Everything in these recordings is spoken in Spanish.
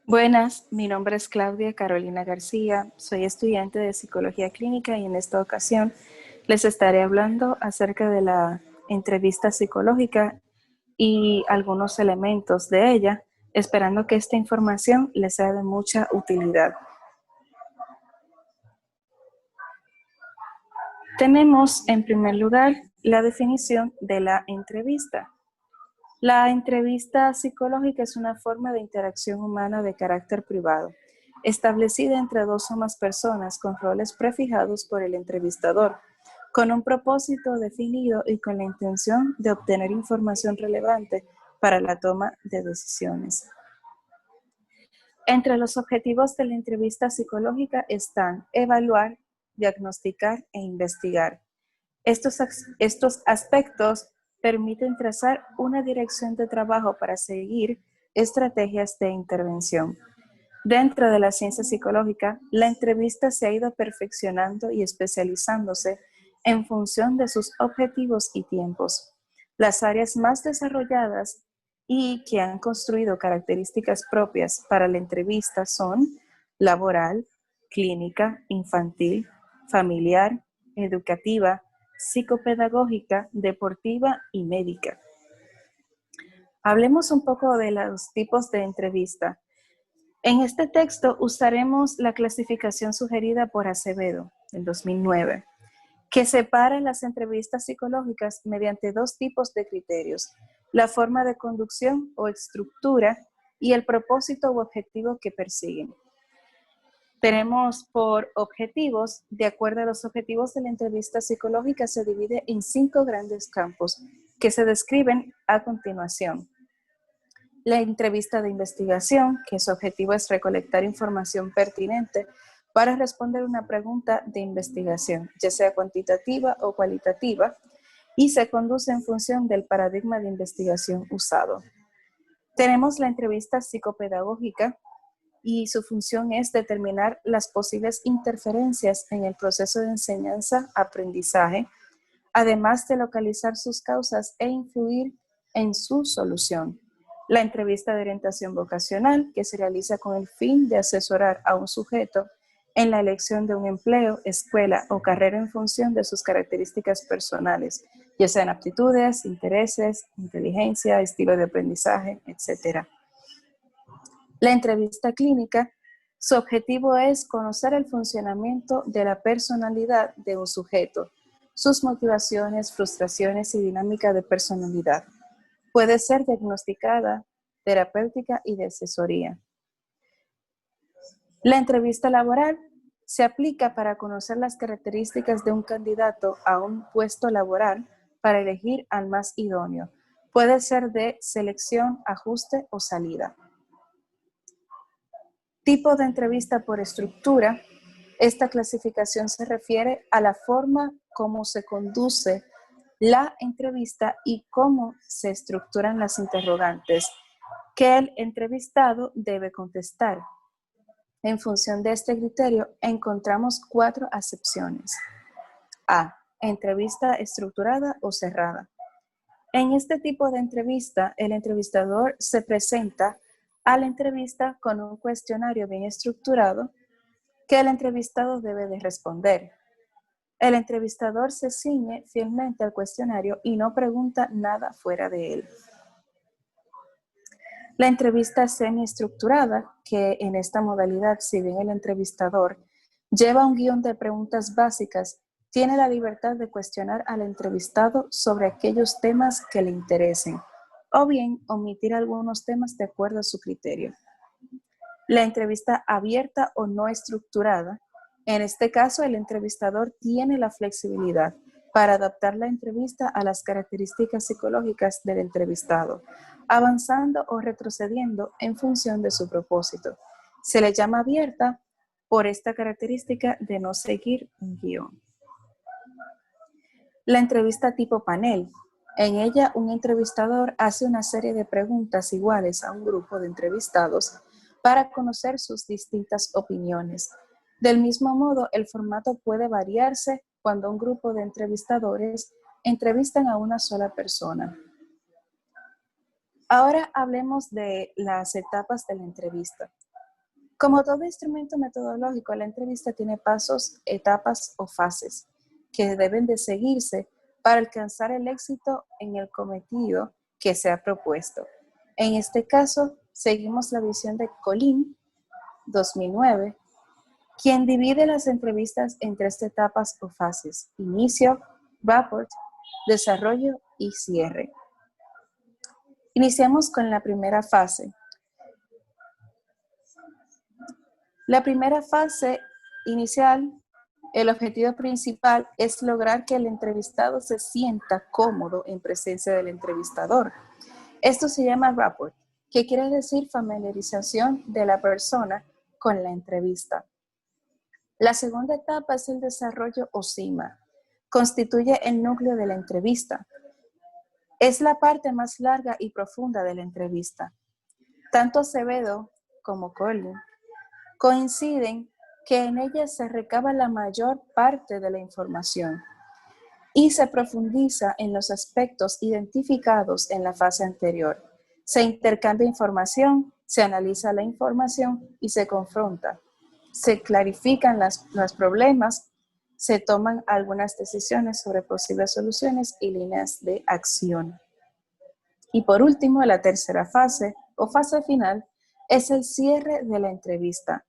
Buenas, mi nombre es Claudia Carolina García, soy estudiante de Psicología Clínica y en esta ocasión les estaré hablando acerca de la entrevista psicológica y algunos elementos de ella, esperando que esta información les sea de mucha utilidad. Tenemos en primer lugar la definición de la entrevista. La entrevista psicológica es una forma de interacción humana de carácter privado, establecida entre dos o más personas con roles prefijados por el entrevistador, con un propósito definido y con la intención de obtener información relevante para la toma de decisiones. Entre los objetivos de la entrevista psicológica están evaluar, diagnosticar e investigar. Estos aspectos permiten trazar una dirección de trabajo para seguir estrategias de intervención. Dentro de la ciencia psicológica, la entrevista se ha ido perfeccionando y especializándose en función de sus objetivos y tiempos. Las áreas más desarrolladas y que han construido características propias para la entrevista son laboral, clínica, infantil, familiar, educativa, psicopedagógica, deportiva y médica. Hablemos un poco de los tipos de entrevista. En este texto usaremos la clasificación sugerida por Acevedo, en 2009, que separa las entrevistas psicológicas mediante dos tipos de criterios: la forma de conducción o estructura y el propósito u objetivo que persiguen. Tenemos por objetivos, de acuerdo a los objetivos de la entrevista psicológica, se divide en 5 grandes campos que se describen a continuación. La entrevista de investigación, que su objetivo es recolectar información pertinente para responder una pregunta de investigación, ya sea cuantitativa o cualitativa, y se conduce en función del paradigma de investigación usado. Tenemos la entrevista psicopedagógica, y su función es determinar las posibles interferencias en el proceso de enseñanza-aprendizaje, además de localizar sus causas e influir en su solución. La entrevista de orientación vocacional, que se realiza con el fin de asesorar a un sujeto en la elección de un empleo, escuela o carrera en función de sus características personales, ya sean aptitudes, intereses, inteligencia, estilo de aprendizaje, etc. La entrevista clínica, su objetivo es conocer el funcionamiento de la personalidad de un sujeto, sus motivaciones, frustraciones y dinámica de personalidad. Puede ser diagnosticada, terapéutica y de asesoría. La entrevista laboral se aplica para conocer las características de un candidato a un puesto laboral para elegir al más idóneo. Puede ser de selección, ajuste o salida. Tipo de entrevista por estructura. Esta clasificación se refiere a la forma como se conduce la entrevista y cómo se estructuran las interrogantes que el entrevistado debe contestar. En función de este criterio, encontramos 4 acepciones. A. Entrevista estructurada o cerrada. En este tipo de entrevista, el entrevistador se presenta a la entrevista con un cuestionario bien estructurado que el entrevistado debe de responder. El entrevistador se ciñe fielmente al cuestionario y no pregunta nada fuera de él. La entrevista semiestructurada, que en esta modalidad, si bien el entrevistador lleva un guión de preguntas básicas, tiene la libertad de cuestionar al entrevistado sobre aquellos temas que le interesen, o bien omitir algunos temas de acuerdo a su criterio. La entrevista abierta o no estructurada. En este caso, el entrevistador tiene la flexibilidad para adaptar la entrevista a las características psicológicas del entrevistado, avanzando o retrocediendo en función de su propósito. Se le llama abierta por esta característica de no seguir un guión. La entrevista tipo panel. En ella, un entrevistador hace una serie de preguntas iguales a un grupo de entrevistados para conocer sus distintas opiniones. Del mismo modo, el formato puede variarse cuando un grupo de entrevistadores entrevistan a una sola persona. Ahora hablemos de las etapas de la entrevista. Como todo instrumento metodológico, la entrevista tiene pasos, etapas o fases que deben de seguirse para alcanzar el éxito en el cometido que se ha propuesto. En este caso, seguimos la visión de Colín, 2009, quien divide las entrevistas en 3 etapas o fases: inicio, rapport, desarrollo y cierre. Iniciamos con la primera fase. La primera fase inicial, el objetivo principal es lograr que el entrevistado se sienta cómodo en presencia del entrevistador. Esto se llama rapport, que quiere decir familiarización de la persona con la entrevista. La segunda etapa es el desarrollo o cima. Constituye el núcleo de la entrevista. Es la parte más larga y profunda de la entrevista. Tanto Acevedo como Colín coinciden que en ella se recaba la mayor parte de la información y se profundiza en los aspectos identificados en la fase anterior. Se intercambia información, se analiza la información y se confronta. Se clarifican los problemas, se toman algunas decisiones sobre posibles soluciones y líneas de acción. Y por último, la tercera fase o fase final es el cierre de la entrevista.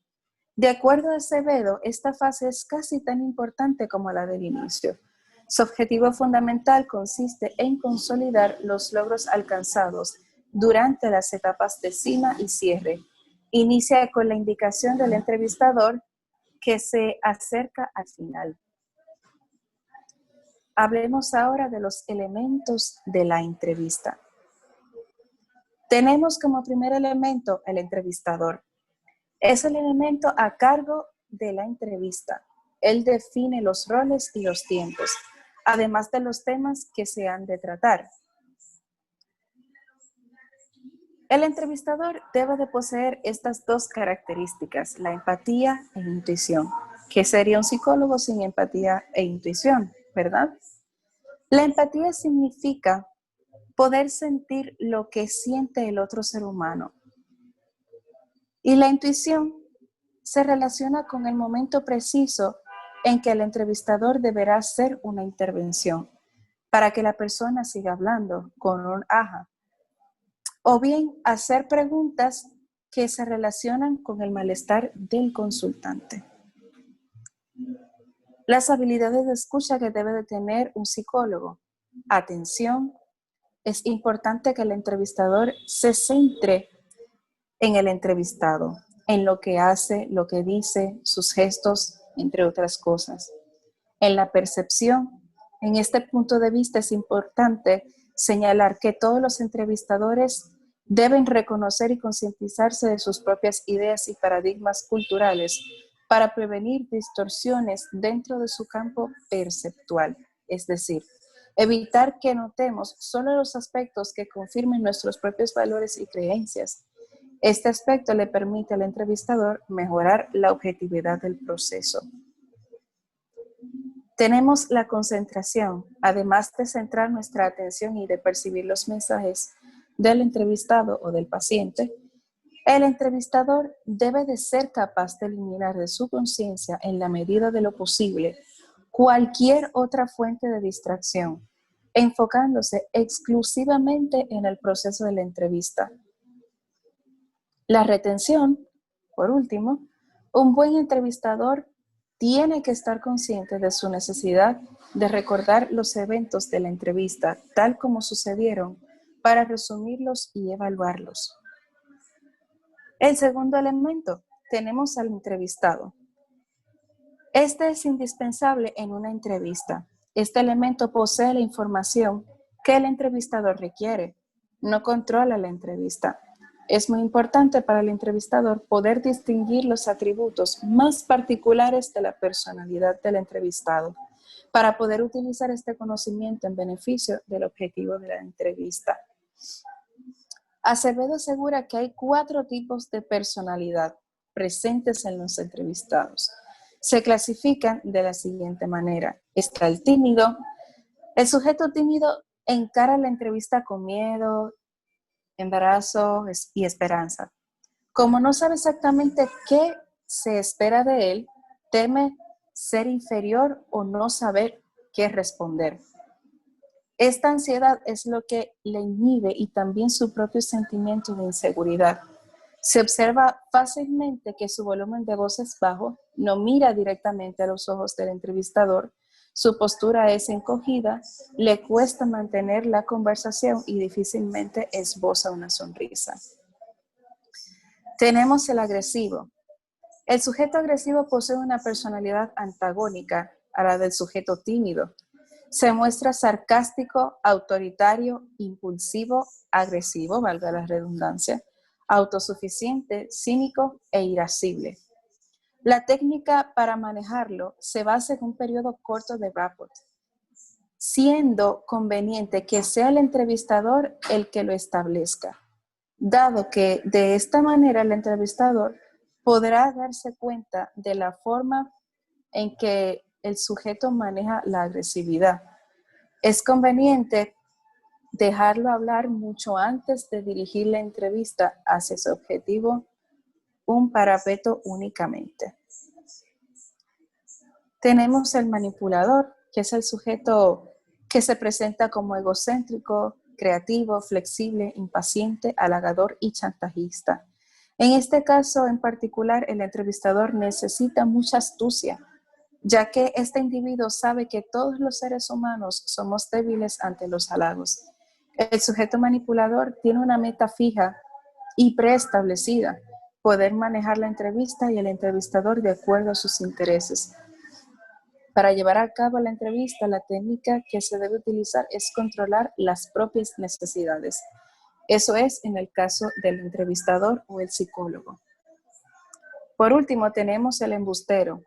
De acuerdo a Acevedo, esta fase es casi tan importante como la del inicio. Su objetivo fundamental consiste en consolidar los logros alcanzados durante las etapas de cima y cierre. Inicia con la indicación del entrevistador que se acerca al final. Hablemos ahora de los elementos de la entrevista. Tenemos como primer elemento el entrevistador. Es el elemento a cargo de la entrevista. Él define los roles y los tiempos, además de los temas que se han de tratar. El entrevistador debe de poseer estas 2 características, la empatía e intuición. ¿Qué sería un psicólogo sin empatía e intuición, verdad? La empatía significa poder sentir lo que siente el otro ser humano. Y la intuición se relaciona con el momento preciso en que el entrevistador deberá hacer una intervención para que la persona siga hablando con un ajá, o bien hacer preguntas que se relacionan con el malestar del consultante. Las habilidades de escucha que debe de tener un psicólogo. Atención. Es importante que el entrevistador se centre en el entrevistado, en lo que hace, lo que dice, sus gestos, entre otras cosas. En la percepción, en este punto de vista es importante señalar que todos los entrevistadores deben reconocer y concientizarse de sus propias ideas y paradigmas culturales para prevenir distorsiones dentro de su campo perceptual, es decir, evitar que notemos solo los aspectos que confirmen nuestros propios valores y creencias. Este aspecto le permite al entrevistador mejorar la objetividad del proceso. Tenemos la concentración, además de centrar nuestra atención y de percibir los mensajes del entrevistado o del paciente. El entrevistador debe de ser capaz de eliminar de su conciencia, en la medida de lo posible, cualquier otra fuente de distracción, enfocándose exclusivamente en el proceso de la entrevista. La retención, por último, un buen entrevistador tiene que estar consciente de su necesidad de recordar los eventos de la entrevista tal como sucedieron para resumirlos y evaluarlos. El segundo elemento, tenemos al entrevistado. Este es indispensable en una entrevista. Este elemento posee la información que el entrevistador requiere. No controla la entrevista. Es muy importante para el entrevistador poder distinguir los atributos más particulares de la personalidad del entrevistado para poder utilizar este conocimiento en beneficio del objetivo de la entrevista. Acevedo asegura que hay 4 tipos de personalidad presentes en los entrevistados. Se clasifican de la siguiente manera. Está el tímido. El sujeto tímido encara la entrevista con miedo, embarazo y esperanza. Como no sabe exactamente qué se espera de él, teme ser inferior o no saber qué responder. Esta ansiedad es lo que le inhibe y también su propio sentimiento de inseguridad. Se observa fácilmente que su volumen de voz es bajo, no mira directamente a los ojos del entrevistador, su postura es encogida, le cuesta mantener la conversación y difícilmente esboza una sonrisa. Tenemos el agresivo. El sujeto agresivo posee una personalidad antagónica a la del sujeto tímido. Se muestra sarcástico, autoritario, impulsivo, agresivo, valga la redundancia, autosuficiente, cínico e irascible. La técnica para manejarlo se basa en un periodo corto de rapport, siendo conveniente que sea el entrevistador el que lo establezca, dado que de esta manera el entrevistador podrá darse cuenta de la forma en que el sujeto maneja la agresividad. Es conveniente dejarlo hablar mucho antes de dirigir la entrevista hacia su objetivo, un parapeto únicamente. Tenemos el manipulador, que es el sujeto que se presenta como egocéntrico, creativo, flexible, impaciente, halagador y chantajista. En este caso en particular, el entrevistador necesita mucha astucia, ya que este individuo sabe que todos los seres humanos somos débiles ante los halagos. El sujeto manipulador tiene una meta fija y preestablecida, poder manejar la entrevista y el entrevistador de acuerdo a sus intereses. Para llevar a cabo la entrevista, la técnica que se debe utilizar es controlar las propias necesidades. Eso es en el caso del entrevistador o el psicólogo. Por último, tenemos el embustero.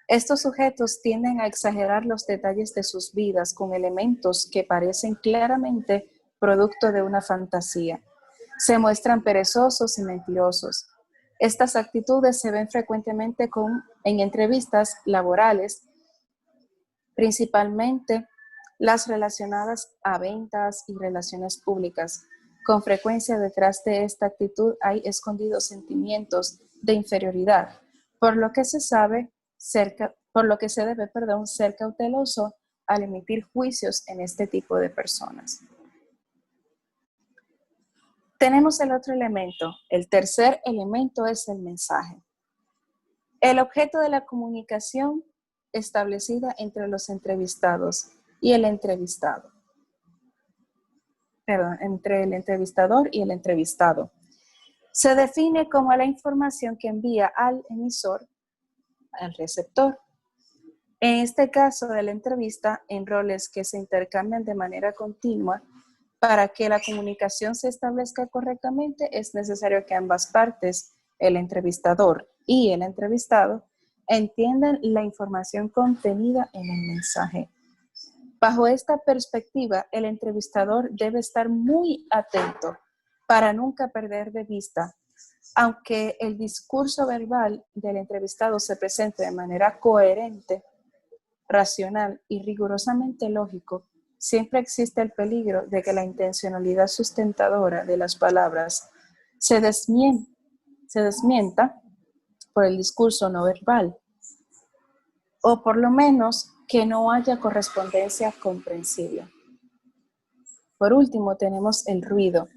Estos sujetos tienden a exagerar los detalles de sus vidas con elementos que parecen claramente producto de una fantasía. Se muestran perezosos y mentirosos. Estas actitudes se ven frecuentemente en entrevistas laborales, principalmente las relacionadas a ventas y relaciones públicas. Con frecuencia detrás de esta actitud hay escondidos sentimientos de inferioridad, por lo que se debe ser cauteloso al emitir juicios en este tipo de personas. Tenemos el otro elemento. El tercer elemento es el mensaje. El objeto de la comunicación establecida entre los entrevistados y el entrevistado. Entre el entrevistador y el entrevistado. Se define como la información que envía al emisor, al receptor. En este caso de la entrevista, en roles que se intercambian de manera continua, para que la comunicación se establezca correctamente, es necesario que ambas partes, el entrevistador y el entrevistado, entiendan la información contenida en el mensaje. Bajo esta perspectiva, el entrevistador debe estar muy atento para nunca perder de vista, aunque el discurso verbal del entrevistado se presente de manera coherente, racional y rigurosamente lógico, siempre existe el peligro de que la intencionalidad sustentadora de las palabras se desmienta por el discurso no verbal, o por lo menos que no haya correspondencia comprensible. Por último, tenemos el ruido,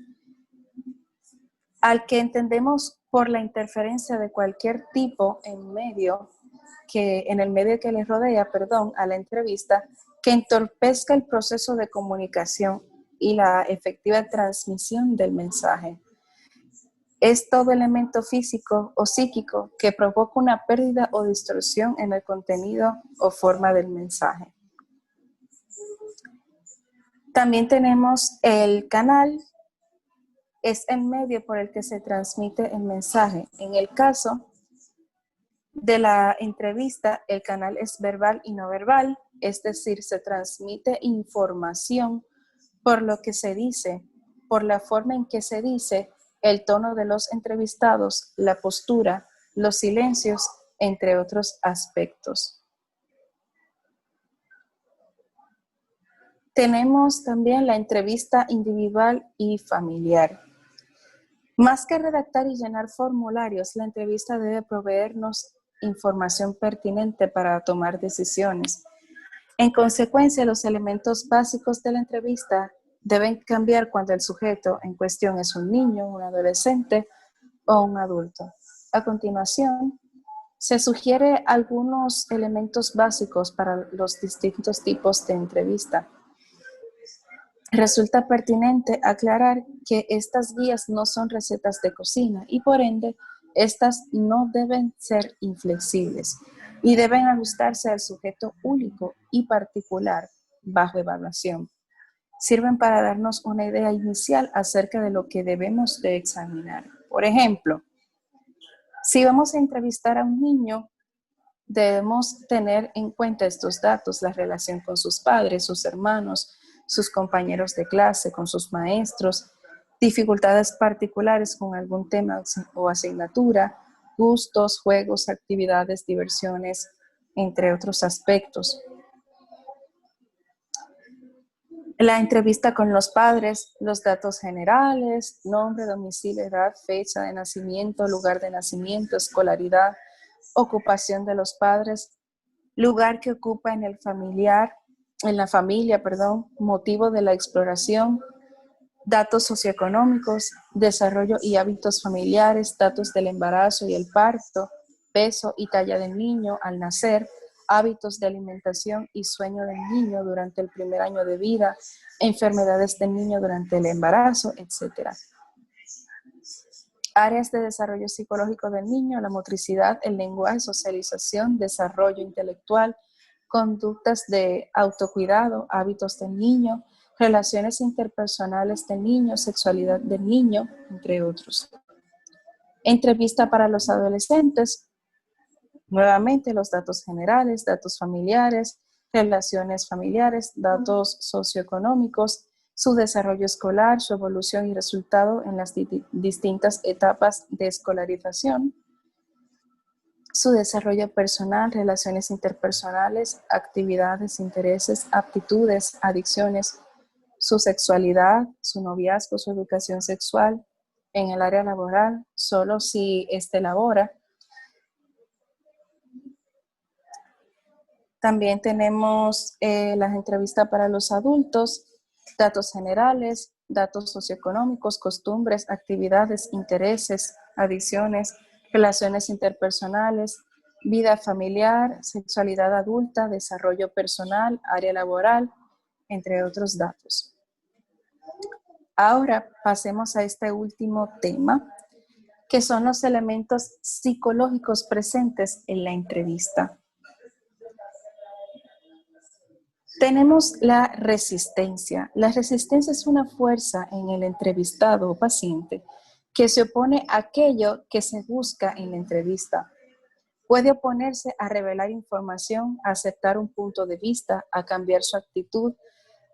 al que entendemos por la interferencia de cualquier tipo en el medio que le rodea, a la entrevista, que entorpezca el proceso de comunicación y la efectiva transmisión del mensaje. Es todo elemento físico o psíquico que provoca una pérdida o distorsión en el contenido o forma del mensaje. También tenemos el canal, es el medio por el que se transmite el mensaje. En el caso de la entrevista, el canal es verbal y no verbal, es decir, se transmite información por lo que se dice, por la forma en que se dice, el tono de los entrevistados, la postura, los silencios, entre otros aspectos. Tenemos también la entrevista individual y familiar. Más que redactar y llenar formularios, la entrevista debe proveernos información pertinente para tomar decisiones. En consecuencia, los elementos básicos de la entrevista deben cambiar cuando el sujeto en cuestión es un niño, un adolescente o un adulto. A continuación, se sugiere algunos elementos básicos para los distintos tipos de entrevista. Resulta pertinente aclarar que estas guías no son recetas de cocina y por ende, estas no deben ser inflexibles y deben ajustarse al sujeto único y particular bajo evaluación. Sirven para darnos una idea inicial acerca de lo que debemos de examinar. Por ejemplo, si vamos a entrevistar a un niño, debemos tener en cuenta estos datos: la relación con sus padres, sus hermanos, sus compañeros de clase, con sus maestros, dificultades particulares con algún tema o asignatura, gustos, juegos, actividades, diversiones, entre otros aspectos. La entrevista con los padres, los datos generales, nombre, domicilio, edad, fecha de nacimiento, lugar de nacimiento, escolaridad, ocupación de los padres, lugar que ocupa en la familia, motivo de la exploración, datos socioeconómicos, desarrollo y hábitos familiares, datos del embarazo y el parto, peso y talla del niño al nacer, hábitos de alimentación y sueño del niño durante el primer año de vida, enfermedades del niño durante el embarazo, etc. Áreas de desarrollo psicológico del niño: la motricidad, el lenguaje, socialización, desarrollo intelectual, conductas de autocuidado, hábitos del niño, relaciones interpersonales del niño, sexualidad del niño, entre otros. Entrevista para los adolescentes: nuevamente los datos generales, datos familiares, relaciones familiares, datos socioeconómicos, su desarrollo escolar, su evolución y resultado en las distintas etapas de escolarización, su desarrollo personal, relaciones interpersonales, actividades, intereses, aptitudes, adicciones, su sexualidad, su noviazgo, su educación sexual, en el área laboral, solo si labora. También tenemos las entrevistas para los adultos, datos generales, datos socioeconómicos, costumbres, actividades, intereses, adicciones, relaciones interpersonales, vida familiar, sexualidad adulta, desarrollo personal, área laboral, entre otros datos. Ahora pasemos a este último tema, que son los elementos psicológicos presentes en la entrevista. Tenemos la resistencia. La resistencia es una fuerza en el entrevistado o paciente que se opone a aquello que se busca en la entrevista. Puede oponerse a revelar información, a aceptar un punto de vista, a cambiar su actitud,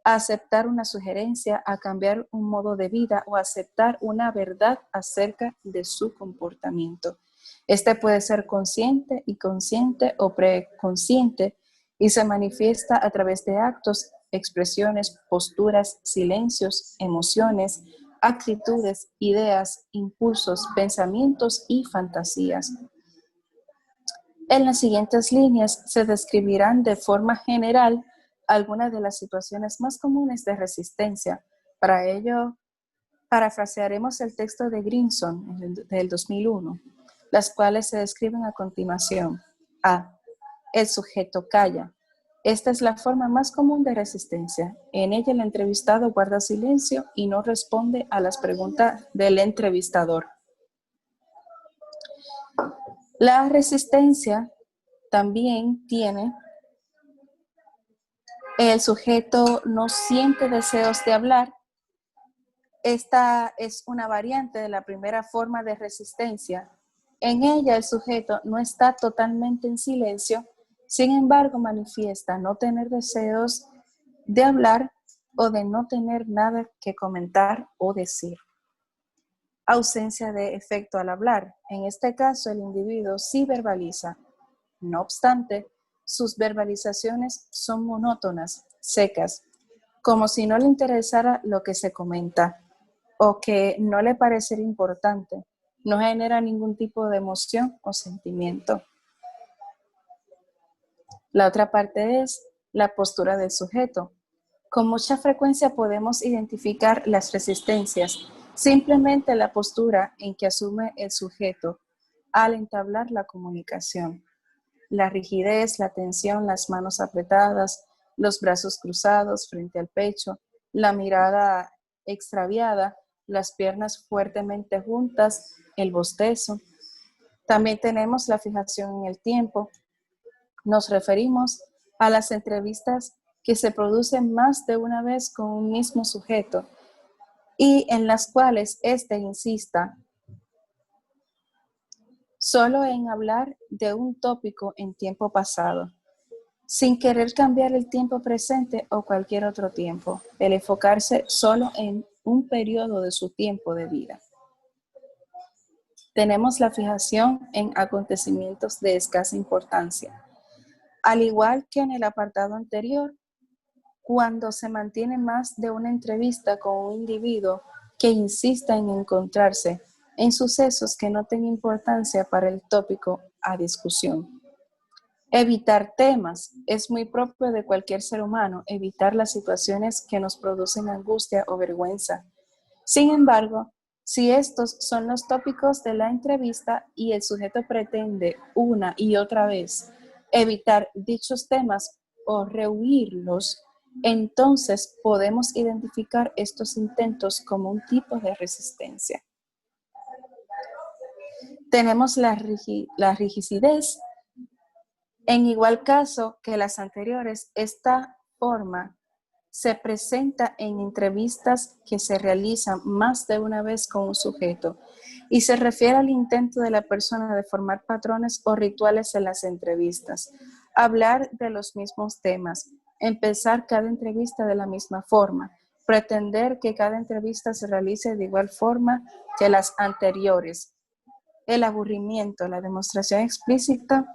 a aceptar una sugerencia, a cambiar un modo de vida o a aceptar una verdad acerca de su comportamiento. Este puede ser consciente, inconsciente o preconsciente y se manifiesta a través de actos, expresiones, posturas, silencios, emociones, actitudes, ideas, impulsos, pensamientos y fantasías. En las siguientes líneas se describirán de forma general algunas de las situaciones más comunes de resistencia. Para ello, parafrasearemos el texto de Grimson del 2001, las cuales se describen a continuación. A. El sujeto calla. Esta es la forma más común de resistencia. En ella el entrevistado guarda silencio y no responde a las preguntas del entrevistador. La resistencia también tiene: el sujeto no siente deseos de hablar. Esta es una variante de la primera forma de resistencia. En ella el sujeto no está totalmente en silencio, sin embargo manifiesta no tener deseos de hablar o de no tener nada que comentar o decir. Ausencia de efecto al hablar. En este caso el individuo sí verbaliza. No obstante, sus verbalizaciones son monótonas, secas, como si no le interesara lo que se comenta. o que no le parecería importante. No genera ningún tipo de emoción o sentimiento. La otra parte es la postura del sujeto. Con mucha frecuencia podemos identificar las resistencias, simplemente la postura en que asume el sujeto al entablar la comunicación. La rigidez, la tensión, las manos apretadas, los brazos cruzados frente al pecho, la mirada extraviada, las piernas fuertemente juntas, el bostezo. También tenemos la fijación en el tiempo. Nos referimos a las entrevistas que se producen más de una vez con un mismo sujeto y en las cuales éste insista solo en hablar de un tópico en tiempo pasado, sin querer cambiar el tiempo presente o cualquier otro tiempo, el enfocarse solo en un periodo de su tiempo de vida. Tenemos la fijación en acontecimientos de escasa importancia. Al igual que en el apartado anterior, cuando se mantiene más de una entrevista con un individuo que insista en encontrarse en sucesos que no tengan importancia para el tópico a discusión. Evitar temas es muy propio de cualquier ser humano, evitar las situaciones que nos producen angustia o vergüenza. Sin embargo, si estos son los tópicos de la entrevista y el sujeto pretende una y otra vez evitar dichos temas o rehuirlos, entonces podemos identificar estos intentos como un tipo de resistencia. Tenemos la rigidez. En igual caso que las anteriores, esta forma se presenta en entrevistas que se realizan más de una vez con un sujeto y se refiere al intento de la persona de formar patrones o rituales en las entrevistas, hablar de los mismos temas, empezar cada entrevista de la misma forma, pretender que cada entrevista se realice de igual forma que las anteriores, el aburrimiento, la demostración explícita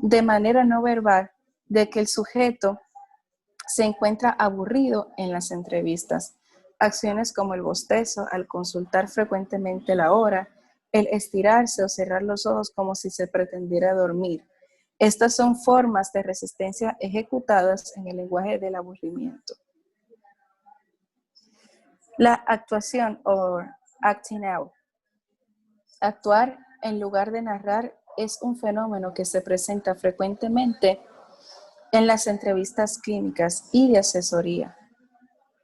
de manera no verbal de que el sujeto se encuentra aburrido en las entrevistas. Acciones como el bostezo al consultar frecuentemente la hora, el estirarse o cerrar los ojos como si se pretendiera dormir. Estas son formas de resistencia ejecutadas en el lenguaje del aburrimiento. La actuación o acting out. Actuar en lugar de narrar es un fenómeno que se presenta frecuentemente en las entrevistas clínicas y de asesoría.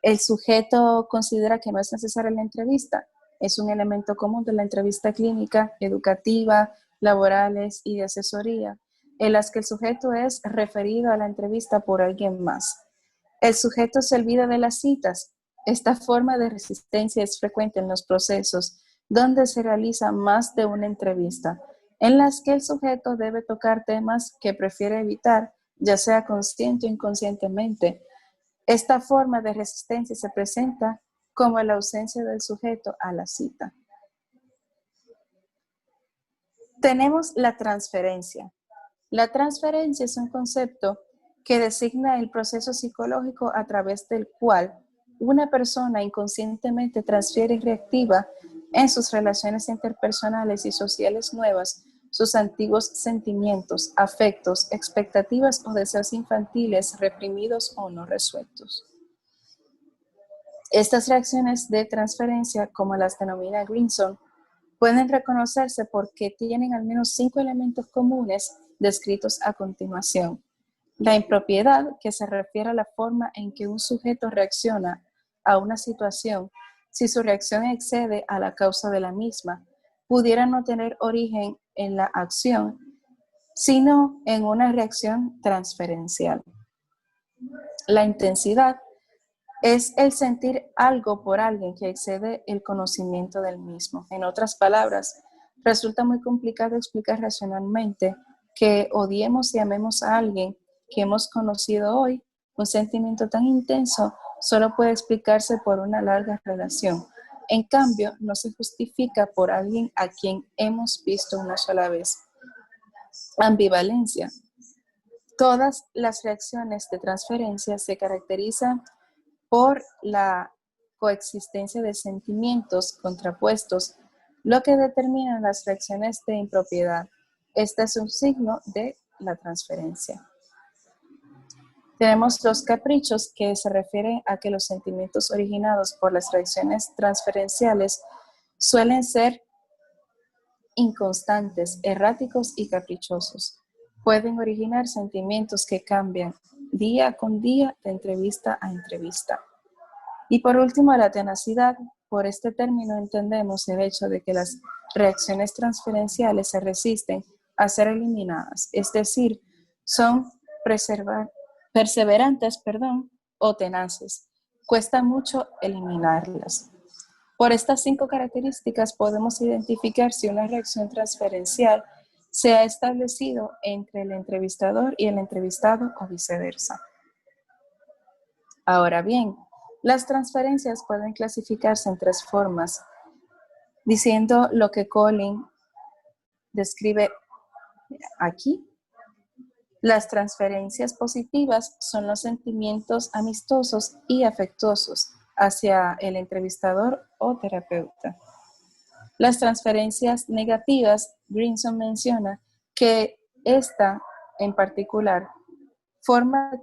El sujeto considera que no es necesaria la entrevista. Es un elemento común de la entrevista clínica, educativa, laborales y de asesoría, en las que el sujeto es referido a la entrevista por alguien más. El sujeto se olvida de las citas. Esta forma de resistencia es frecuente en los procesos donde se realiza más de una entrevista, en las que el sujeto debe tocar temas que prefiere evitar, ya sea consciente o inconscientemente. Esta forma de resistencia se presenta como la ausencia del sujeto a la cita. Tenemos la transferencia. La transferencia es un concepto que designa el proceso psicológico a través del cual una persona inconscientemente transfiere y reactiva en sus relaciones interpersonales y sociales nuevas sus antiguos sentimientos, afectos, expectativas o deseos infantiles reprimidos o no resueltos. Estas reacciones de transferencia, como las denomina Grinson, pueden reconocerse porque tienen al menos 5 elementos comunes descritos a continuación. La impropiedad, que se refiere a la forma en que un sujeto reacciona a una situación, si su reacción excede a la causa de la misma, pudiera no tener origen en la acción, sino en una reacción transferencial. La intensidad es el sentir algo por alguien que excede el conocimiento del mismo. En otras palabras, resulta muy complicado explicar racionalmente que odiemos y amemos a alguien que hemos conocido hoy. Un sentimiento tan intenso solo puede explicarse por una larga relación. En cambio, no se justifica por alguien a quien hemos visto una sola vez. Ambivalencia. Todas las reacciones de transferencia se caracterizan por la coexistencia de sentimientos contrapuestos, lo que determina las reacciones de impropiedad. Este es un signo de la transferencia. Tenemos los caprichos, que se refieren a que los sentimientos originados por las reacciones transferenciales suelen ser inconstantes, erráticos y caprichosos. Pueden originar sentimientos que cambian día con día, de entrevista a entrevista. Y por último, la tenacidad. Por este término entendemos el hecho de que las reacciones transferenciales se resisten a ser eliminadas, es decir, son perseverantes, o tenaces. Cuesta mucho eliminarlas. Por estas 5 características podemos identificar si una reacción transferencial se ha establecido entre el entrevistador y el entrevistado o viceversa. Ahora bien, las transferencias pueden clasificarse en 3 formas, diciendo lo que Collin describe aquí. Las transferencias positivas son los sentimientos amistosos y afectuosos hacia el entrevistador o terapeuta. Las transferencias negativas, Grinson menciona que esta forma de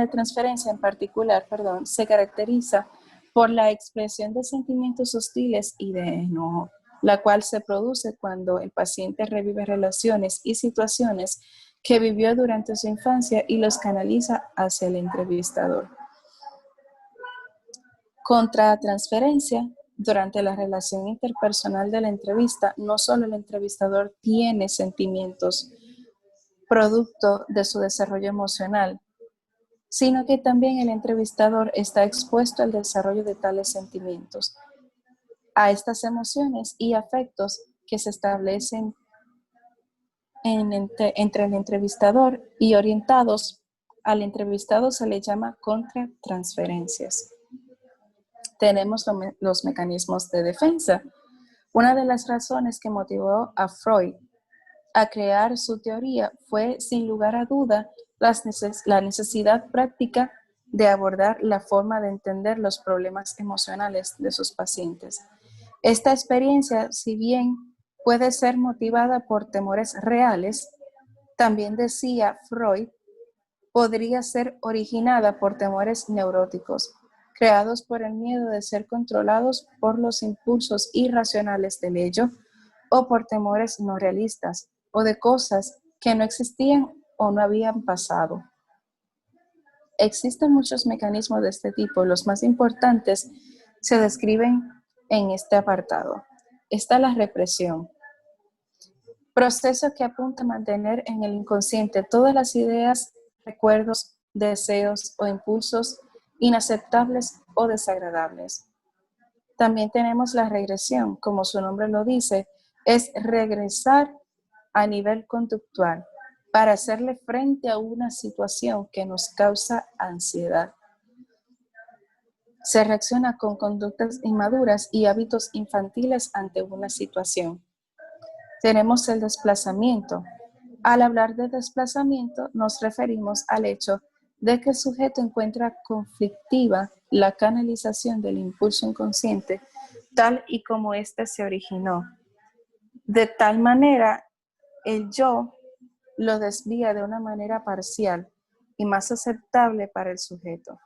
transferencia en particular, se caracteriza por la expresión de sentimientos hostiles y de enojo, la cual se produce cuando el paciente revive relaciones y situaciones que vivió durante su infancia y los canaliza hacia el entrevistador. Contratransferencia. Durante la relación interpersonal de la entrevista, no solo el entrevistador tiene sentimientos producto de su desarrollo emocional, sino que también el entrevistador está expuesto al desarrollo de tales sentimientos, a estas emociones y afectos que se establecen entre el entrevistador y orientados al entrevistado se le llama contratransferencias. Tenemos los mecanismos de defensa. Una de las razones que motivó a Freud a crear su teoría fue, sin lugar a duda, la necesidad práctica de abordar la forma de entender los problemas emocionales de sus pacientes. Esta experiencia, si bien puede ser motivada por temores reales, también decía Freud, podría ser originada por temores neuróticos, creados por el miedo de ser controlados por los impulsos irracionales del ello, o por temores no realistas, o de cosas que no existían o no habían pasado. Existen muchos mecanismos de este tipo, los más importantes se describen en este apartado. Está la represión, proceso que apunta a mantener en el inconsciente todas las ideas, recuerdos, deseos o impulsos inaceptables o desagradables. También tenemos la regresión, como su nombre lo dice, es regresar a nivel conductual para hacerle frente a una situación que nos causa ansiedad. Se reacciona con conductas inmaduras y hábitos infantiles ante una situación. Tenemos el desplazamiento. Al hablar de desplazamiento, nos referimos al hecho de que el sujeto encuentra conflictiva la canalización del impulso inconsciente tal y como éste se originó. De tal manera, el yo lo desvía de una manera parcial y más aceptable para el sujeto.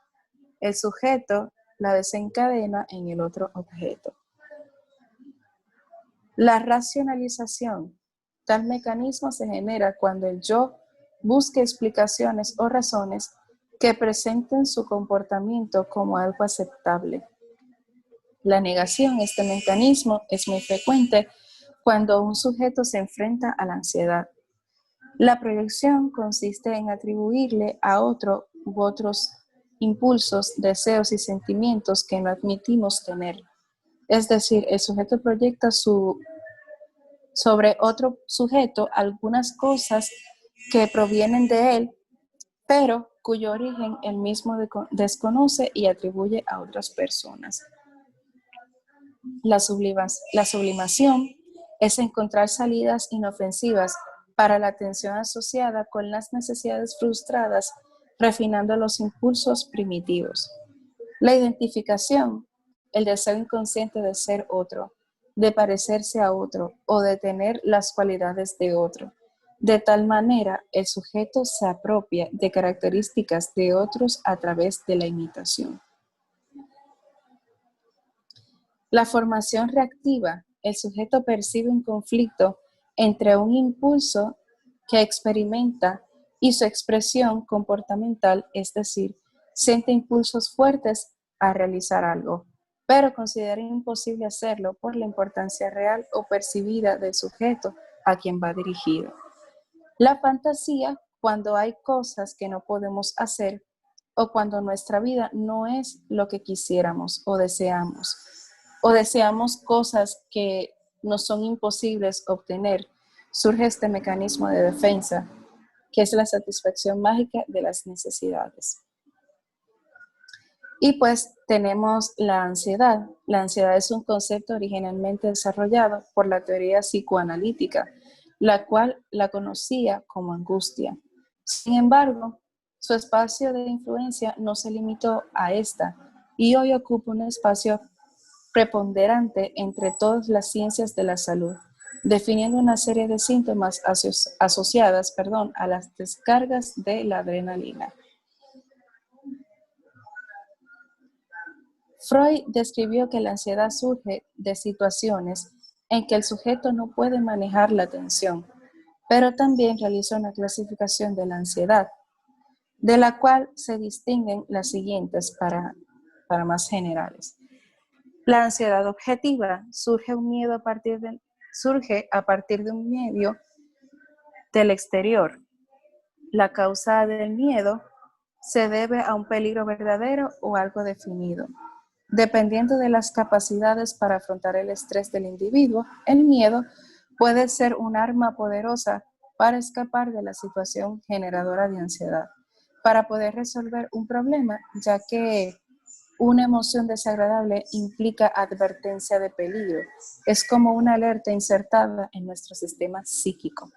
El sujeto la desencadena en el otro objeto. La racionalización. Tal mecanismo se genera cuando el yo busca explicaciones o razones que presenten su comportamiento como algo aceptable. La negación, este mecanismo, es muy frecuente cuando un sujeto se enfrenta a la ansiedad. La proyección consiste en atribuirle a otro u otros impulsos, deseos y sentimientos que no admitimos tener. Es decir, el sujeto proyecta sobre otro sujeto algunas cosas que provienen de él, pero cuyo origen él mismo desconoce y atribuye a otras personas. La sublimación es encontrar salidas inofensivas para la tensión asociada con las necesidades frustradas, refinando los impulsos primitivos. La identificación, el deseo inconsciente de ser otro, de parecerse a otro o de tener las cualidades de otro. De tal manera, el sujeto se apropia de características de otros a través de la imitación. La formación reactiva, el sujeto percibe un conflicto entre un impulso que experimenta y su expresión comportamental, es decir, siente impulsos fuertes a realizar algo, pero considera imposible hacerlo por la importancia real o percibida del sujeto a quien va dirigido. La fantasía, cuando hay cosas que no podemos hacer o cuando nuestra vida no es lo que quisiéramos o deseamos cosas que nos son imposibles obtener, surge este mecanismo de defensa, que es la satisfacción mágica de las necesidades. Y pues tenemos la ansiedad. La ansiedad es un concepto originalmente desarrollado por la teoría psicoanalítica, la cual la conocía como angustia. Sin embargo, su espacio de influencia no se limitó a esta y hoy ocupa un espacio preponderante entre todas las ciencias de la salud, definiendo una serie de síntomas asociadas a las descargas de la adrenalina. Freud describió que la ansiedad surge de situaciones en que el sujeto no puede manejar la tensión, pero también realizó una clasificación de la ansiedad, de la cual se distinguen las siguientes para más generales. La ansiedad objetiva surge a partir de un medio del exterior. La causa del miedo se debe a un peligro verdadero o algo definido. Dependiendo de las capacidades para afrontar el estrés del individuo, el miedo puede ser un arma poderosa para escapar de la situación generadora de ansiedad, para poder resolver un problema, ya que una emoción desagradable implica advertencia de peligro. Es como una alerta insertada en nuestro sistema psíquico.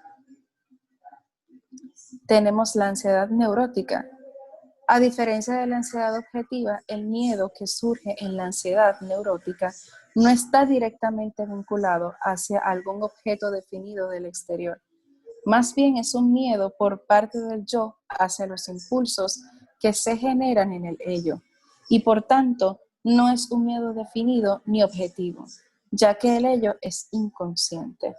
Tenemos la ansiedad neurótica. A diferencia de la ansiedad objetiva, el miedo que surge en la ansiedad neurótica no está directamente vinculado hacia algún objeto definido del exterior. Más bien es un miedo por parte del yo hacia los impulsos que se generan en el ello. Y por tanto, no es un miedo definido ni objetivo, ya que el ello es inconsciente.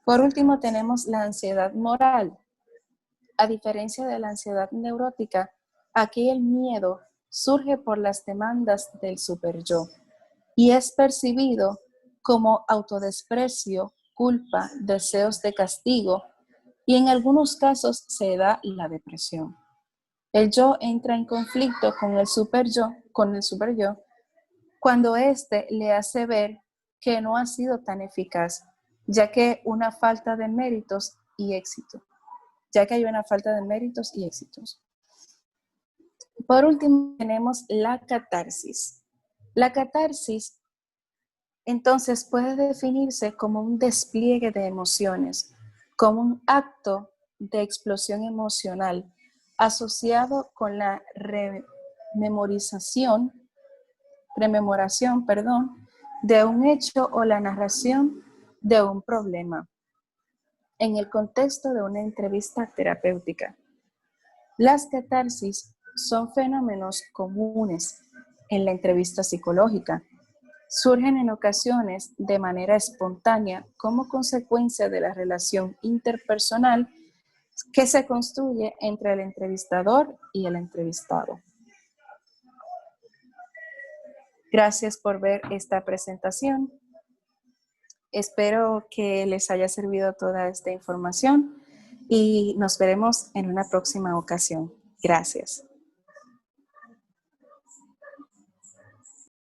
Por último, tenemos la ansiedad moral. A diferencia de la ansiedad neurótica, aquí el miedo surge por las demandas del superyo y es percibido como autodesprecio, culpa, deseos de castigo y en algunos casos se da la depresión. El yo entra en conflicto con el superyo, cuando éste le hace ver que no ha sido tan eficaz, ya que hay una falta de méritos y éxito. Por último, tenemos la catarsis. La catarsis, entonces, puede definirse como un despliegue de emociones, como un acto de explosión emocional asociado con la rememoración, de un hecho o la narración de un problema en el contexto de una entrevista terapéutica. Las catarsis son fenómenos comunes en la entrevista psicológica. Surgen en ocasiones de manera espontánea como consecuencia de la relación interpersonal que se construye entre el entrevistador y el entrevistado. Gracias por ver esta presentación. Espero que les haya servido toda esta información y nos veremos en una próxima ocasión. Gracias.